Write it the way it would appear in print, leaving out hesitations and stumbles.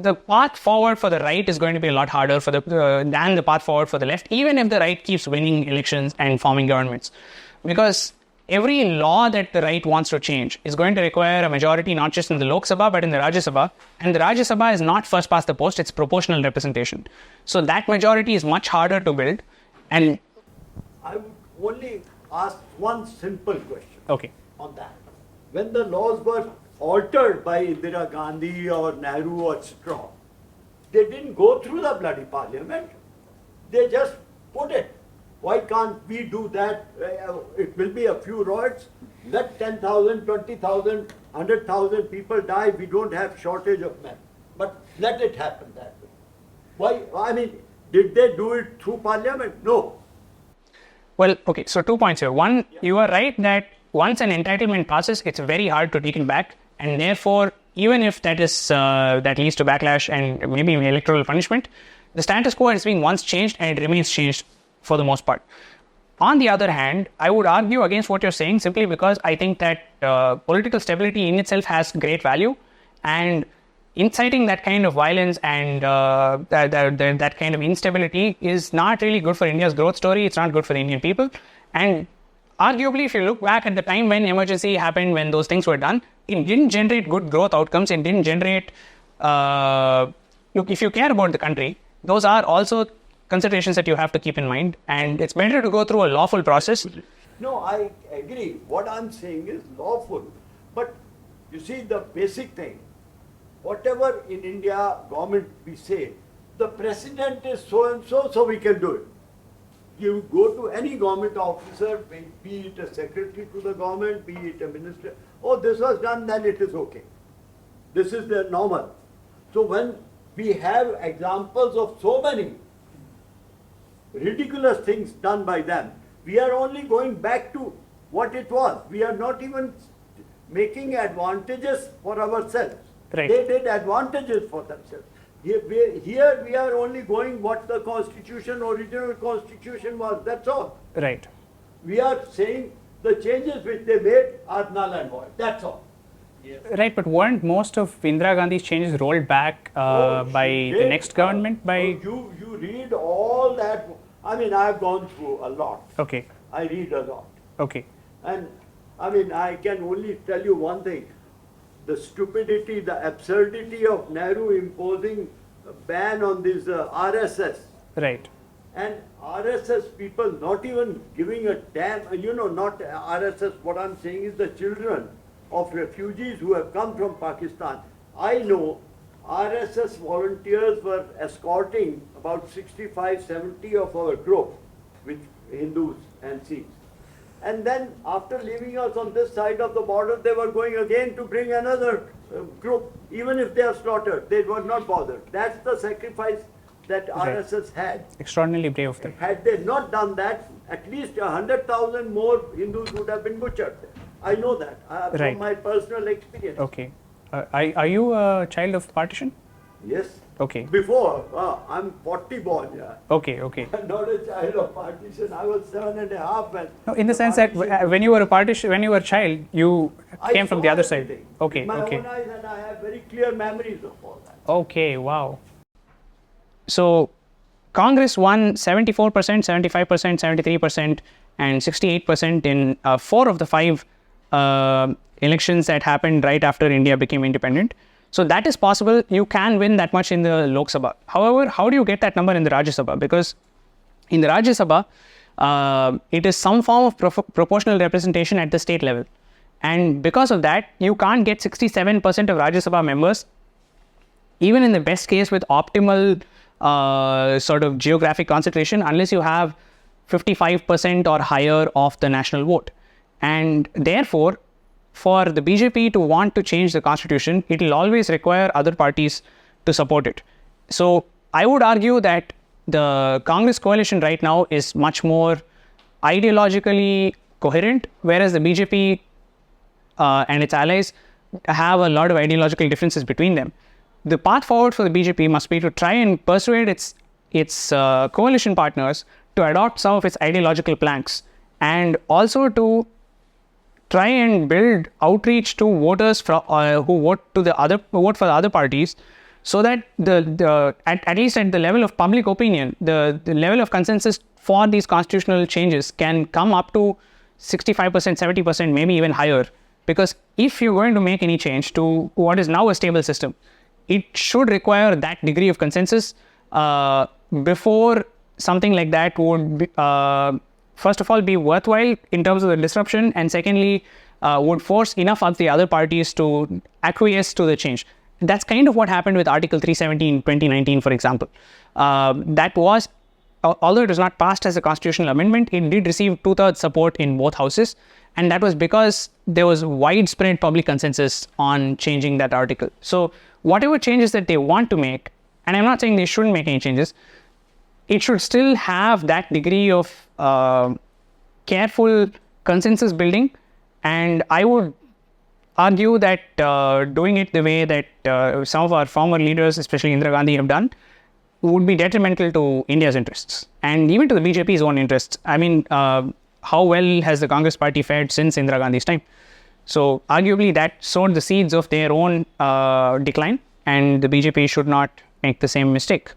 the path forward for the right is going to be a lot harder than the path forward for the left, even if the right keeps winning elections and forming governments. Because every law that the right wants to change is going to require a majority not just in the Lok Sabha but in the Rajya Sabha. And the Rajya Sabha is not first past the post, it's proportional representation. So that majority is much harder to build. And I would only ask one simple question on that. When the laws were altered by Indira Gandhi or Nehru or Straw, they didn't go through the bloody parliament. They just put it. Why can't we do that? It will be a few riots. Let 10,000, 20,000, 100,000 people die. We don't have shortage of men. But let it happen that way. Why? I mean, did they do it through parliament? No. Well, okay, so 2 points here. One, you are right that once an entitlement passes, it's very hard to take it back. And therefore, even if that leads to backlash and maybe electoral punishment, the status quo has been once changed and it remains changed for the most part. On the other hand, I would argue against what you're saying simply because I think that political stability in itself has great value, and inciting that kind of violence and that kind of instability is not really good for India's growth story. It's not good for the Indian people. And arguably, if you look back at the time when emergency happened, when those things were done, it didn't generate good growth outcomes. It didn't generate... look, if you care about the country, those are also considerations that you have to keep in mind. And it's better to go through a lawful process. No, I agree. What I'm saying is lawful. But you see, the basic thing, whatever in India government we say, the president is so-and-so, so we can do it. You go to any government officer, be it a secretary to the government, be it a minister, oh, this was done, then it is okay. This is the normal. So when we have examples of so many ridiculous things done by them, we are only going back to what it was. We are not even making advantages for ourselves. Right. They did advantages for themselves. Here we are only going what the original constitution was, that's all. Right. We are saying the changes which they made are null and void, that's all. Yes. Right, but weren't most of Indira Gandhi's changes rolled back by the next government? You read all that. I mean, I've gone through a lot. Okay. I read a lot. Okay. And I mean, I can only tell you one thing. The stupidity, the absurdity of Nehru imposing a ban on this RSS. Right. And RSS people not even giving a damn, not RSS, what I'm saying is the children of refugees who have come from Pakistan. I know RSS volunteers were escorting about 65, 70 of our group with Hindus and Sikhs. And then after leaving us on this side of the border, they were going again to bring another group. Even if they are slaughtered, they were not bothered. That's the sacrifice that RSS had. Extraordinarily brave of them. Had they not done that, at least 100,000 more Hindus would have been butchered. I know that from my personal experience. Okay. Are you a child of partition? Yes. Okay. Before, I'm 40 born, yeah. Okay. I'm not a child of partition. I was 7.5 when. No, in the sense that when you were a child, you came from the other side. Okay. My own eyes, and I have very clear memories of all that. Okay. Wow. So, Congress won 74%, 75%, 73%, and 68% in 4 of the 5 elections that happened right after India became independent. So that is possible. You can win that much in the Lok Sabha. However, how do you get that number in the Rajya Sabha? Because in the Rajya Sabha, it is some form of proportional representation at the state level. And because of that, you can't get 67% of Rajya Sabha members, even in the best case with optimal sort of geographic concentration, unless you have 55% or higher of the national vote. And therefore, for the BJP to want to change the constitution, it will always require other parties to support it. So I would argue that the Congress coalition right now is much more ideologically coherent, whereas the BJP and its allies have a lot of ideological differences between them. The path forward for the BJP must be to try and persuade its coalition partners to adopt some of its ideological planks, and also to try and build outreach to voters who vote for the other parties so that at least at the level of public opinion, the level of consensus for these constitutional changes can come up to 65%, 70%, maybe even higher. Because if you're going to make any change to what is now a stable system, it should require that degree of consensus before something like that would be, first of all, be worthwhile in terms of the disruption, and secondly, would force enough of the other parties to acquiesce to the change. That's kind of what happened with Article 370 in 2019, for example. That was, although it was not passed as a constitutional amendment, it did receive 2/3 support in both houses. And that was because there was widespread public consensus on changing that article. So whatever changes that they want to make, and I'm not saying they shouldn't make any changes, it should still have that degree of careful consensus building. And I would argue that doing it the way that some of our former leaders, especially Indira Gandhi, have done, would be detrimental to India's interests and even to the BJP's own interests. I mean, how well has the Congress party fared since Indira Gandhi's time? So arguably that sowed the seeds of their own decline, and the BJP should not make the same mistake.